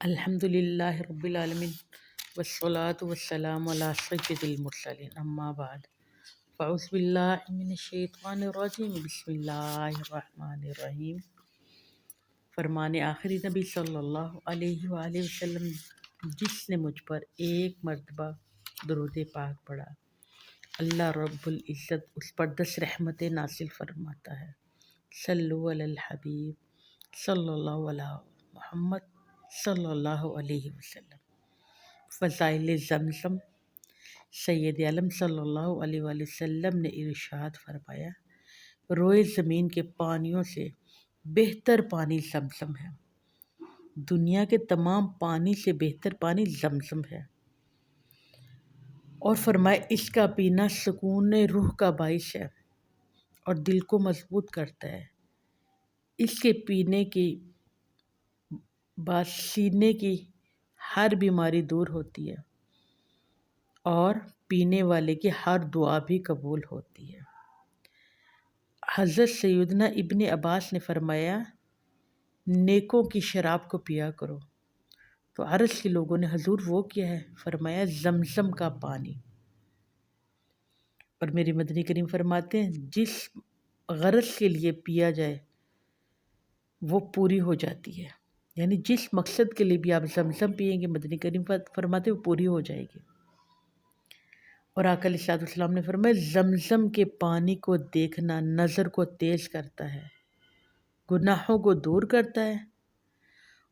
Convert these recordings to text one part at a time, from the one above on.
الحمد للہ رب العالمین والصلاة والسلام علی سید المرسلین اما بعد فاعوذ باللہ من الشیطان الرجیم بسم اللہ الرحمن الرحیم۔ فرمان آخری نبی صلی اللہ علیہ وآلہ وسلم، جس نے مجھ پر ایک مرتبہ درود پاک پڑھا، اللہ رب العزت اس پر 10 رحمتیں نازل فرماتا ہے۔ صلو علی الحبیب صلی اللہ علیہ محمد صلی اللہ علیہ وسلم۔ فضائل زمزم۔ سید عالم صلی اللہ علیہ وآلہ وسلم نے ارشاد فرمایا، روئے زمین کے پانیوں سے بہتر پانی زمزم ہے۔ دنیا کے تمام پانی سے بہتر پانی زمزم ہے، اور فرمایا اس کا پینا سکون روح کا باعث ہے اور دل کو مضبوط کرتا ہے۔ اس کے پینے کی بعد سینے کی ہر بیماری دور ہوتی ہے اور پینے والے کی ہر دعا بھی قبول ہوتی ہے۔ حضرت سیدنا ابن عباس نے فرمایا، نیکوں کی شراب کو پیا کرو۔ تو عرض کے لوگوں نے حضور وہ کیا ہے؟ فرمایا زمزم کا پانی۔ اور میری مدنی کریم فرماتے ہیں جس غرض کے لیے پیا جائے وہ پوری ہو جاتی ہے، یعنی جس مقصد کے لیے بھی آپ زمزم پئیں گے، مدنی کریم فرماتے وہ پوری ہو جائے گی۔ اور آقا علیہ الصلوۃ والسلام نے فرمایا زمزم کے پانی کو دیکھنا نظر کو تیز کرتا ہے، گناہوں کو دور کرتا ہے،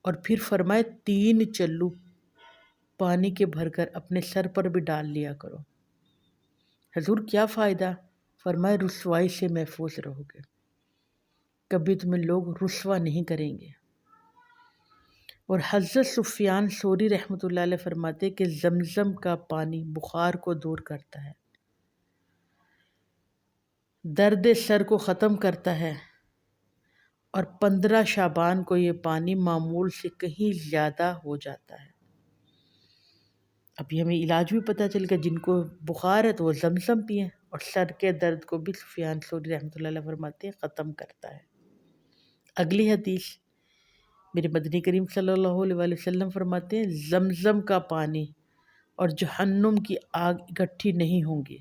اور پھر فرمائے 3 چلو پانی کے بھر کر اپنے سر پر بھی ڈال لیا کرو۔ حضور کیا فائدہ؟ فرمائے رسوائی سے محفوظ رہو گے، کبھی تمہیں لوگ رسوا نہیں کریں گے۔ اور حضرت سفیان ثوری رحمۃ اللہ علیہ فرماتے کہ زمزم کا پانی بخار کو دور کرتا ہے، درد سر کو ختم کرتا ہے، اور 15 شعبان کو یہ پانی معمول سے کہیں زیادہ ہو جاتا ہے۔ اب یہ ہمیں علاج بھی پتہ چل گیا، جن کو بخار ہے تو وہ زمزم پئیں، اور سر کے درد کو بھی سفیان ثوری رحمۃ اللہ علیہ فرماتے ہیں ختم کرتا ہے۔ اگلی حدیث میرے مدنی کریم صلی اللہ علیہ وآلہ وسلم فرماتے ہیں زمزم کا پانی اور جہنم کی آگ اکٹھی نہیں ہوں گی،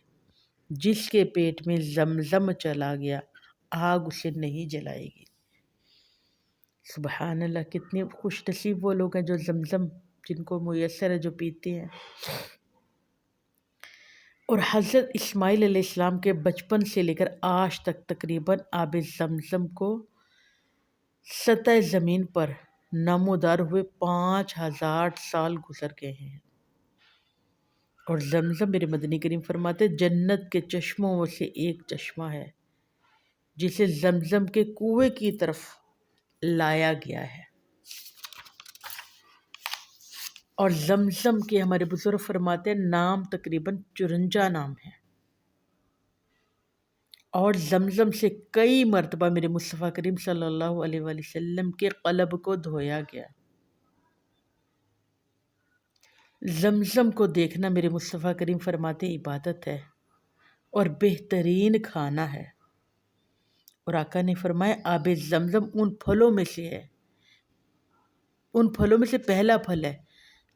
جس کے پیٹ میں زمزم چلا گیا آگ اسے نہیں جلائے گی۔ سبحان اللہ، کتنے خوش نصیب وہ لوگ ہیں جو زمزم جن کو میسر ہے، جو پیتے ہیں۔ اور حضرت اسماعیل علیہ السلام کے بچپن سے لے کر آج تک تقریباً آب زمزم کو سطح زمین پر نمودار ہوئے 5000 سال گزر گئے ہیں۔ اور زمزم میرے مدنی کریم فرماتے جنت کے چشموں میں سے ایک چشمہ ہے جسے زمزم کے کنویں کی طرف لایا گیا ہے۔ اور زمزم کے ہمارے بزرگ فرماتے ہیں نام تقریباً 54 نام ہیں، اور زمزم سے کئی مرتبہ میرے مصطفیٰ کریم صلی اللہ علیہ وآلہ وسلم کے قلب کو دھویا گیا۔ زمزم کو دیکھنا میرے مصطفیٰ کریم فرماتے ہیں عبادت ہے اور بہترین کھانا ہے۔ اور آقا نے فرمایا آب زمزم ان پھلوں میں سے ہے، ان پھلوں میں سے پہلا پھل ہے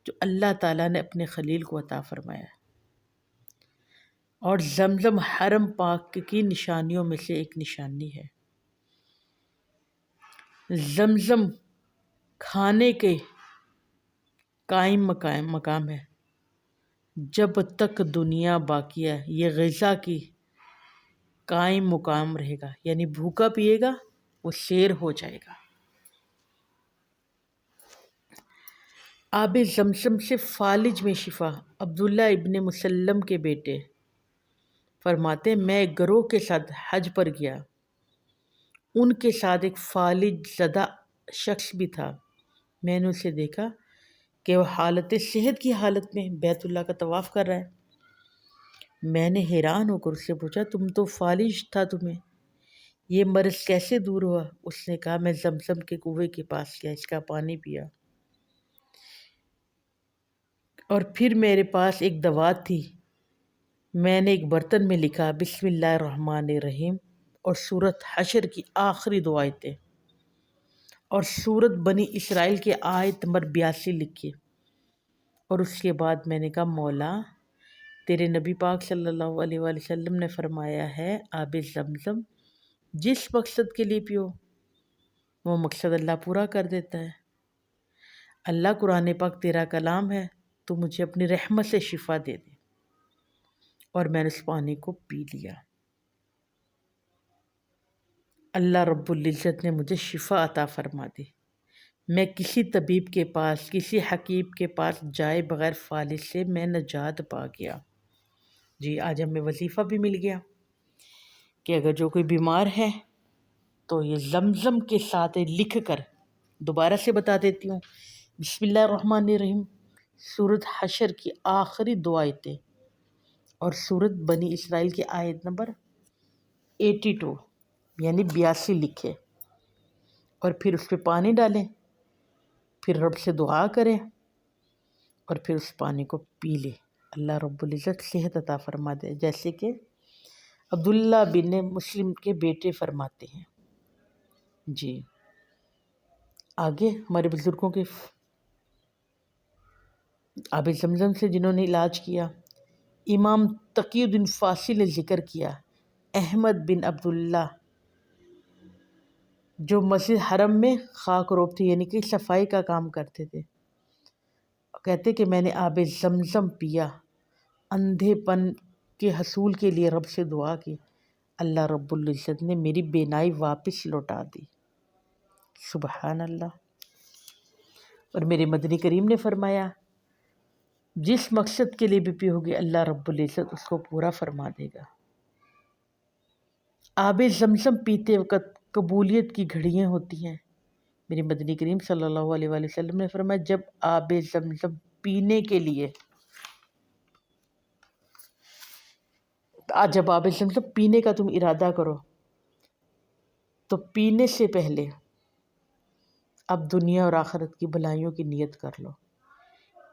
جو اللہ تعالیٰ نے اپنے خلیل کو عطا فرمایا ہے۔ اور زمزم حرم پاک کی نشانیوں میں سے ایک نشانی ہے۔ زمزم کھانے کے قائم مقام ہے، جب تک دنیا باقی ہے یہ غذا کی قائم مقام رہے گا، یعنی بھوکا پیے گا وہ شیر ہو جائے گا۔ آب زمزم سے فالج میں شفا۔ عبداللہ ابن مسلم کے بیٹے فرماتے میں ایک گروہ کے ساتھ حج پر گیا، ان کے ساتھ ایک فالج زدہ شخص بھی تھا۔ میں نے اسے دیکھا کہ وہ حالت صحت کی حالت میں بیت اللہ کا طواف کر رہا ہے۔ میں نے حیران ہو کر اس سے پوچھا تم تو فالج تھا، تمہیں یہ مرض کیسے دور ہوا؟ اس نے کہا میں زمزم کے کنویں کے پاس گیا، اس کا پانی پیا، اور پھر میرے پاس ایک دوات تھی، میں نے ایک برتن میں لکھا بسم اللہ الرحمن الرحیم اور سورۃ حشر کی آخری 2 آیتیں، اور سورت بنی اسرائیل کی آیت نمبر 82 لکھیے۔ اور اس کے بعد میں نے کہا مولا تیرے نبی پاک صلی اللہ علیہ وآلہ وسلم نے فرمایا ہے آب زمزم جس مقصد کے لیے پیو وہ مقصد اللہ پورا کر دیتا ہے۔ اللہ قرآن پاک تیرا کلام ہے، تو مجھے اپنی رحمت سے شفا دے دے۔ اور میں نے اس پانی کو پی لیا۔ اللہ رب العزت نے مجھے شفا عطا فرما دی۔ میں کسی طبیب کے پاس، کسی حکیم کے پاس جائے بغیر فالج سے میں نجات پا گیا۔ جی آج ہمیں وظیفہ بھی مل گیا کہ اگر جو کوئی بیمار ہے تو یہ زمزم کے ساتھ لکھ کر، دوبارہ سے بتا دیتی ہوں، بسم اللہ الرحمن الرحیم، سورت حشر کی آخری 2 آیتیں اور سورت بنی اسرائیل کی آیت نمبر 82 یعنی 82 لکھے، اور پھر اس پہ پانی ڈالیں، پھر رب سے دعا کریں اور پھر اس پانی کو پی لیں۔ اللہ رب العزت صحت عطا فرما دے، جیسے کہ عبداللہ بن مسلم کے بیٹے فرماتے ہیں۔ جی آگے ہمارے بزرگوں کے آب زمزم سے جنہوں نے علاج کیا، امام تقی الدین فاصل نے ذکر کیا احمد بن عبداللہ جو مسجد حرم میں خاک روب تھے، یعنی کہ صفائی کا کام کرتے تھے، کہتے کہ میں نے آب زمزم پیا، اندھے پن کے حصول کے لیے رب سے دعا کی، اللہ رب العزت نے میری بینائی واپس لوٹا دی۔ سبحان اللہ۔ اور میرے مدنی کریم نے فرمایا جس مقصد کے لیے بھی پیو گے اللہ رب العزت اس کو پورا فرما دے گا۔ آب زمزم پیتے وقت قبولیت کی گھڑیاں ہوتی ہیں۔ میرے مدنی کریم صلی اللہ علیہ وآلہ وسلم نے فرمایا جب آب زمزم پینے کے لیے، جب آب زمزم پینے کا تم ارادہ کرو تو پینے سے پہلے اب دنیا اور آخرت کی بھلائیوں کی نیت کر لو،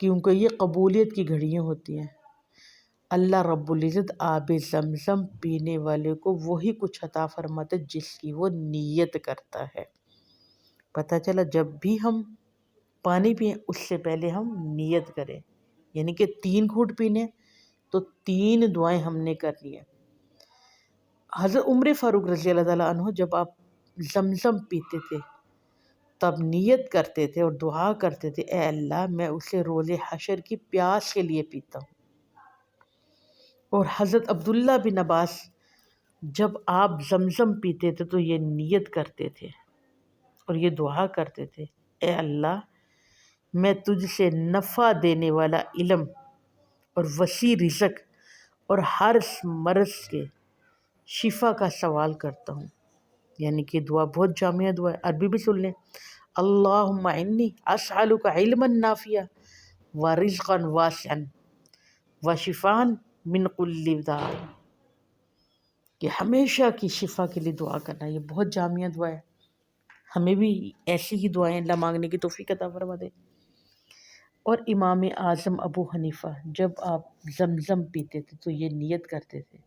کیونکہ یہ قبولیت کی گھڑیاں ہوتی ہیں۔ اللہ رب العزت آب زمزم پینے والے کو وہی کچھ عطا فرماتا ہے جس کی وہ نیت کرتا ہے۔ پتہ چلا جب بھی ہم پانی پئیں اس سے پہلے ہم نیت کریں، یعنی کہ 3 گھونٹ پینے تو 3 دعائیں ہم نے کرنی ہیں۔ حضرت عمر فاروق رضی اللہ تعالیٰ عنہ جب آپ زمزم پیتے تھے تب نیت کرتے تھے اور دعا کرتے تھے اے اللہ میں اسے روز حشر کی پیاس کے لیے پیتا ہوں۔ اور حضرت عبداللہ بن عباس جب آپ زمزم پیتے تھے تو یہ نیت کرتے تھے اور یہ دعا کرتے تھے اے اللہ میں تجھ سے نفع دینے والا علم اور وسیع رزق اور ہر مرض کے شفا کا سوال کرتا ہوں۔ یعنی کہ دعا بہت جامع دعا ہے، عربی بھی سن لیں۔ اللہم انی اسألک علما نافعا ورزقا واسعا وشفاء من کل داء، کہ ہمیشہ کی شفا کے لیے دعا کرنا، یہ بہت جامع دعا ہے۔ ہمیں بھی ایسی ہی دعائیں اللہ مانگنے کی توفیق عطا فرما دے۔ اور امام اعظم ابو حنیفہ جب آپ زمزم پیتے تھے تو یہ نیت کرتے تھے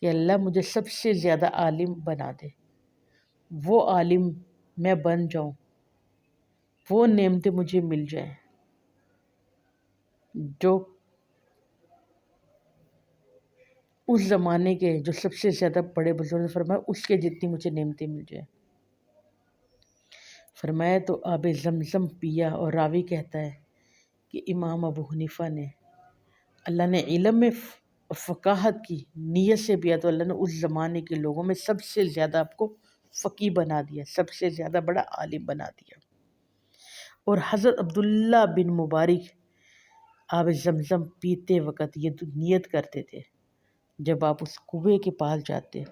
کہ اللہ مجھے سب سے زیادہ عالم بنا دے، وہ عالم میں بن جاؤں، وہ نعمتیں مجھے مل جائیں جو اس زمانے کے جو سب سے زیادہ بڑے بزرگ نے فرمایا اس کے جتنی مجھے نعمتیں مل جائیں۔ فرمایا تو آب زمزم پیا، اور راوی کہتا ہے کہ امام ابو حنیفہ نے، اللہ نے علم میں فقاہت کی نیت سے پیا تو اللہ نے اس زمانے کے لوگوں میں سب سے زیادہ آپ کو فقیہ بنا دیا، سب سے زیادہ بڑا عالم بنا دیا۔ اور حضرت عبداللہ بن مبارک آب زمزم پیتے وقت یہ نیت کرتے تھے جب آپ اس کنویں کے پاس جاتے،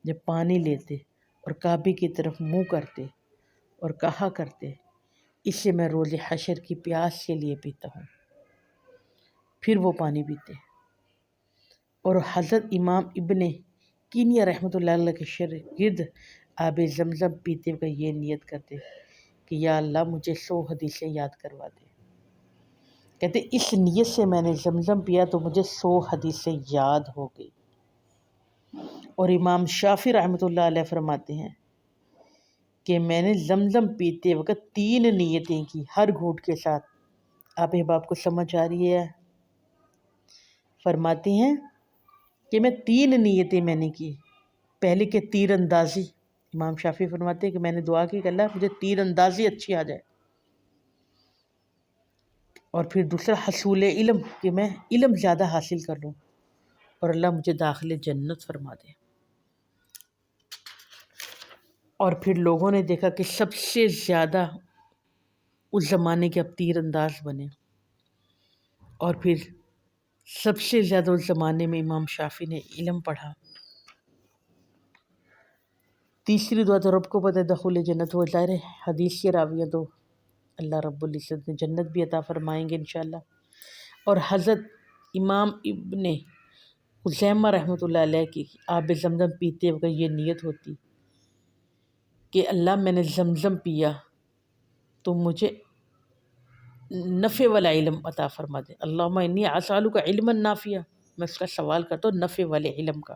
جب پانی لیتے اور کعبے کی طرف منہ کرتے اور کہا کرتے اسے میں روز حشر کی پیاس کے لیے پیتا ہوں، پھر وہ پانی پیتے۔ اور حضرت امام ابن کینیا رحمۃ اللہ علیہ کے شاگرد آب زمزم پیتے وقت یہ نیت کرتے کہ یا اللہ مجھے 100 حدیثیں یاد کروا دے۔ کہتے اس نیت سے میں نے زمزم پیا تو مجھے 100 حدیثیں یاد ہو گئی۔ اور امام شافعی رحمۃ اللہ علیہ فرماتے ہیں کہ میں نے زمزم پیتے وقت 3 نیتیں کی ہر گھونٹ کے ساتھ۔ آپ احباب کو سمجھ آ رہی ہے؟ فرماتے ہیں کہ میں 3 نیتیں میں نے کی۔ پہلے کہ تیر اندازی، امام شافعی فرماتے ہیں کہ میں نے دعا کی کہ اللہ مجھے تیر اندازی اچھی آ جائے، اور پھر دوسرا حصول علم، کہ میں علم زیادہ حاصل کر لوں، اور اللہ مجھے داخل جنت فرما دے۔ اور پھر لوگوں نے دیکھا کہ سب سے زیادہ اس زمانے کے اب تیر انداز بنے، اور پھر سب سے زیادہ اس زمانے میں امام شافعی نے علم پڑھا۔ تیسری دعا تو رب کو پتہ ہے، دخول جنت، وہ ظاہر ہے حدیث کے راویہ تو اللہ رب العزت نے جنت بھی عطا فرمائیں گے انشاءاللہ۔ اور حضرت امام ابن خزیمہ رحمۃ اللہ علیہ کی آب زمزم پیتے وقت یہ نیت ہوتی کہ اللہ میں نے زمزم پیا تو مجھے نفع والا علم عطا فرما دے، اللہم انی اسألک علما نافعا، میں اس کا سوال کرتا ہوں نفع والے علم کا۔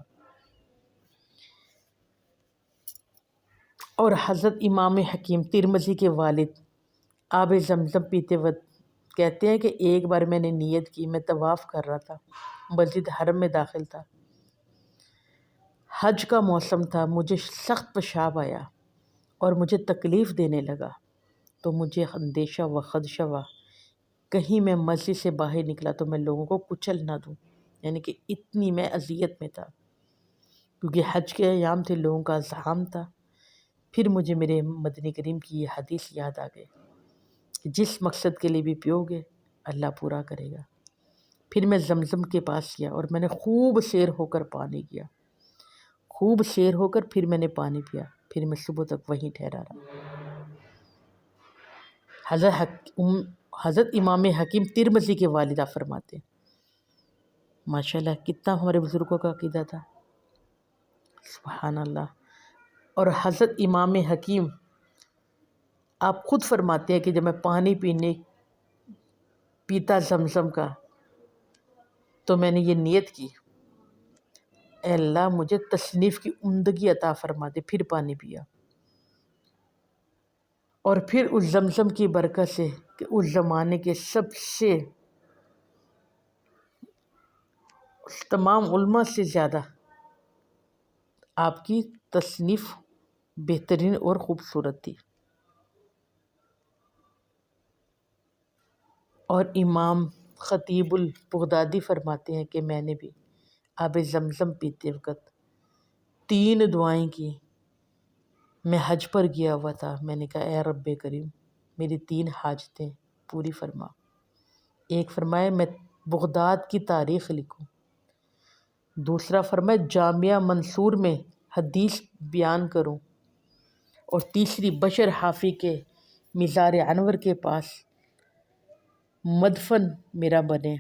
اور حضرت امام حکیم ترمذی کے والد آب زمزم پیتے وقت کہتے ہیں کہ ایک بار میں نے نیت کی، میں طواف کر رہا تھا، مسجد حرم میں داخل تھا، حج کا موسم تھا، مجھے سخت پیشاب آیا اور مجھے تکلیف دینے لگا، تو مجھے اندیشہ و خدشہ ہوا کہیں میں مسجد سے باہر نکلا تو میں لوگوں کو کچل نہ دوں، یعنی کہ اتنی میں اذیت میں تھا، کیونکہ حج کے ایام تھے، لوگوں کا ازدحام تھا۔ پھر مجھے میرے مدنی کریم کی یہ حدیث یاد آ گئی کہ جس مقصد کے لیے بھی پیو گے اللہ پورا کرے گا۔ پھر میں زمزم کے پاس گیا اور میں نے خوب سیر ہو کر پانی پیا، خوب سیر ہو کر پھر میں نے پانی پیا، پھر میں صبح تک وہیں ٹھہرا رہا۔ حضرت امام حکیم ترمذی کے والدہ فرماتے ہیں، ماشاءاللہ کتنا ہمارے بزرگوں کا عقیدہ تھا، سبحان اللہ۔ اور حضرت امام حکیم آپ خود فرماتے ہیں کہ جب میں پانی پیتا زمزم کا تو میں نے یہ نیت کی، اے اللہ مجھے تصنیف کی عمدگی عطا فرما دے، پھر پانی پیا، اور پھر اس زمزم کی برکت سے کہ اس زمانے کے سب سے تمام علماء سے زیادہ آپ کی تصنیف بہترین اور خوبصورت تھی۔ اور امام خطیب البغدادی فرماتے ہیں کہ میں نے بھی آب زمزم پیتے وقت 3 دعائیں کی۔ میں حج پر گیا ہوا تھا، میں نے کہا اے رب کریم میری 3 حاجتیں پوری فرما۔ ایک فرمایا میں بغداد کی تاریخ لکھوں، دوسرا فرمایا جامعہ منصور میں حدیث بیان کروں، اور تیسری بشر حافی کے مزار انور کے پاس مدفن میرا بنے۔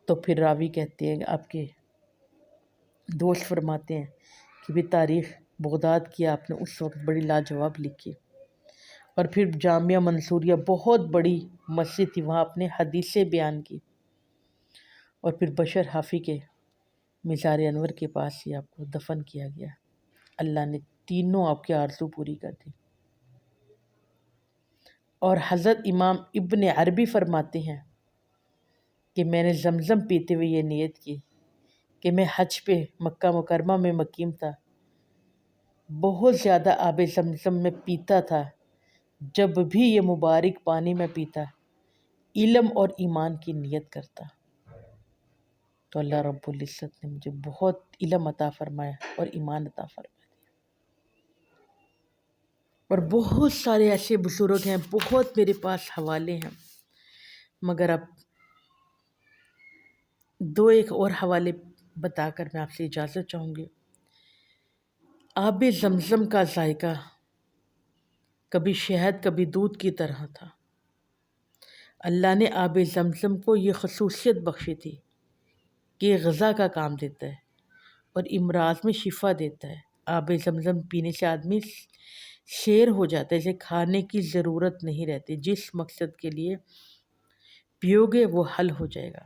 تو پھر راوی کہتے ہیں، آپ کے دوست فرماتے ہیں کہ بھی تاریخ بغداد کی آپ نے اس وقت بڑی لاجواب لکھی، اور پھر جامعہ منصوریہ بہت بڑی مسجد تھی، وہاں آپ نے حدیثیں بیان کی، اور پھر بشر حافی کے مزار انور کے پاس ہی آپ کو دفن کیا گیا۔ اللہ نے تینوں آپ کے آرزو پوری کر دی۔ اور حضرت امام ابن عربی فرماتے ہیں کہ میں نے زمزم پیتے ہوئے یہ نیت کی کہ میں حج پہ مکہ مکرمہ میں مقیم تھا، بہت زیادہ آب زمزم میں پیتا تھا، جب بھی یہ مبارک پانی میں پیتا علم اور ایمان کی نیت کرتا، تو اللہ رب العزت نے مجھے بہت علم عطا فرمایا اور ایمان عطا فرمایا۔ اور بہت سارے ایسے بزرگ ہیں، بہت میرے پاس حوالے ہیں، مگر اب 2 اور حوالے بتا کر میں آپ سے اجازت چاہوں گی۔ آب زمزم کا ذائقہ کبھی شہد کبھی دودھ کی طرح تھا۔ اللہ نے آب زمزم کو یہ خصوصیت بخشی تھی کہ یہ غذا کا کام دیتا ہے اور امراض میں شفا دیتا ہے۔ آب زمزم پینے سے آدمی شیر ہو جاتا ہے، اسے کھانے کی ضرورت نہیں رہتی، جس مقصد کے لیے پیو گے وہ حل ہو جائے گا۔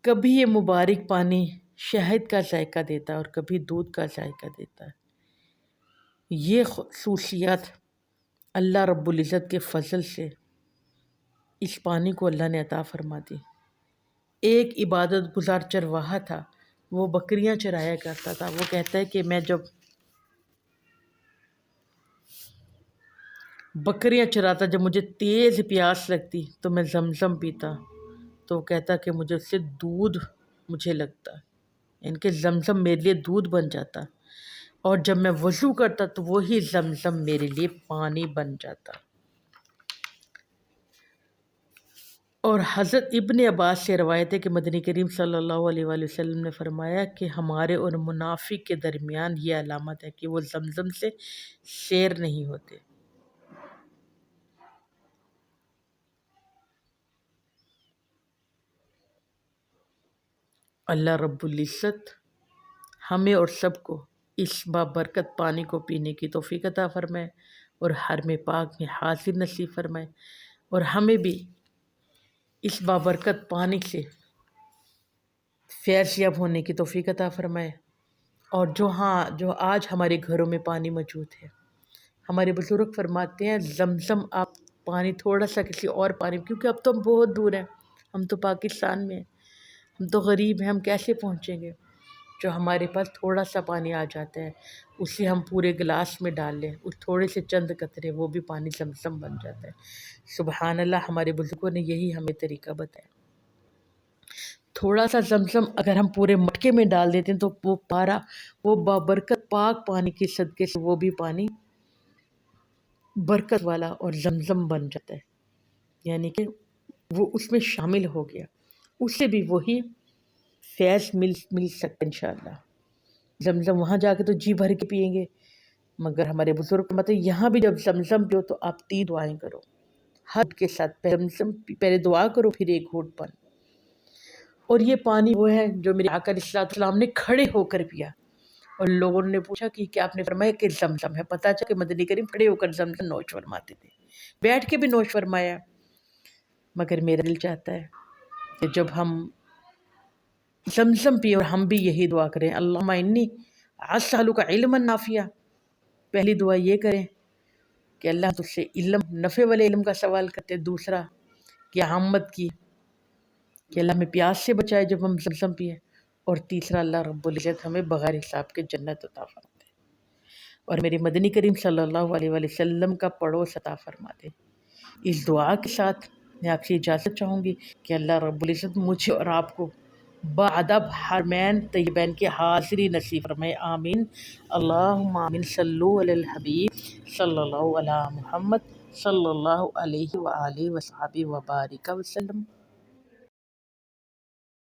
کبھی یہ مبارک پانی شہد کا ذائقہ دیتا ہے اور کبھی دودھ کا ذائقہ دیتا ہے۔ یہ خصوصیات اللہ رب العزت کے فضل سے اس پانی کو اللہ نے عطا فرما دی۔ ایک عبادت گزار چرواہا تھا، وہ بکریاں چرایا کرتا تھا۔ وہ کہتا ہے کہ میں جب بکریاں چراتا، جب مجھے تیز پیاس لگتی تو میں زمزم پیتا، تو وہ کہتا کہ مجھے اس سے دودھ مجھے لگتا، ان کے زمزم میرے لیے دودھ بن جاتا، اور جب میں وضو کرتا تو وہی زمزم میرے لیے پانی بن جاتا۔ اور حضرت ابن عباس سے روایت ہے کہ مدنی کریم صلی اللہ علیہ وآلہ وسلم نے فرمایا کہ ہمارے اور منافق کے درمیان یہ علامت ہے کہ وہ زمزم سے سیر نہیں ہوتے۔ اللہ رب العزت ہمیں اور سب کو اس بابرکت پانی کو پینے کی توفیق عطا فرمائے، اور حرم پاک میں حاضر نصیب فرمائے، اور ہمیں بھی اس بابرکت پانی سے فیض یاب ہونے کی توفیق عطا فرمائے۔ اور جو آج ہمارے گھروں میں پانی موجود ہے، ہمارے بزرگ فرماتے ہیں زمزم آپ پانی تھوڑا سا کسی اور پانی، کیونکہ اب تو ہم بہت دور ہیں، ہم تو پاکستان میں ہیں، ہم تو غریب ہیں، ہم کیسے پہنچیں گے؟ جو ہمارے پاس تھوڑا سا پانی آ جاتا ہے، اسے ہم پورے گلاس میں ڈال لیں، اس تھوڑے سے چند قطرے، وہ بھی پانی زمزم بن جاتا ہے۔ سبحان اللہ، ہمارے بزرگوں نے یہی ہمیں طریقہ بتایا۔ تھوڑا سا زمزم اگر ہم پورے مٹکے میں ڈال دیتے ہیں تو وہ بابرکت پاک پانی کے صدقے سے وہ بھی پانی برکت والا اور زمزم بن جاتا ہے، یعنی کہ وہ اس میں شامل ہو گیا، اس سے بھی وہی فیض مل سکتا ہے انشاءاللہ۔ زمزم وہاں جا کے تو جی بھر کے پیئیں گے، مگر ہمارے بزرگ مطلب یہاں بھی جب زمزم پیو تو آپ 3 دعائیں کرو حد کے ساتھ، پہلے دعا کرو پھر ایک گھونٹ پانی۔ اور یہ پانی وہ ہے جو میرے آقا علیہ السلام نے کھڑے ہو کر پیا، اور لوگوں نے پوچھا کہ کیا آپ نے فرمایا کہ زمزم ہے، پتہ چلا کہ مدنی کریم کھڑے ہو کر زمزم نوش فرماتے تھے، بیٹھ کے بھی نوش فرمایا۔ مگر میرا دل چاہتا ہے کہ جب ہم زمزم پیے اور ہم بھی یہی دعا کریں، اللہم انی اسألک علما نافعا، پہلی دعا یہ کریں کہ اللہ تجھ سے علم، نفع والے علم کا سوال کرتے، دوسرا کہ عامت کی، کہ اللہ ہمیں پیاس سے بچائے جب ہم زمزم پیے، اور تیسرا اللہ رب العزت ہمیں بغیر حساب کے جنت عطا فرما دے، اور میرے مدنی کریم صلی اللہ علیہ وآلہ وسلم کا پڑوس عطا فرما دے۔ اس دعا کے ساتھ میں آپ سے اجازت چاہوں گی کہ اللہ رب العزت مجھے اور آپ کو بادب حرمین طیبین کی حاضری نصیب فرمائے، آمین اللہم آمین۔ صلو علی الحبیب صلی اللہ علی محمد صلی اللہ علیہ وآلہ وصحبہ وبارک وسلم۔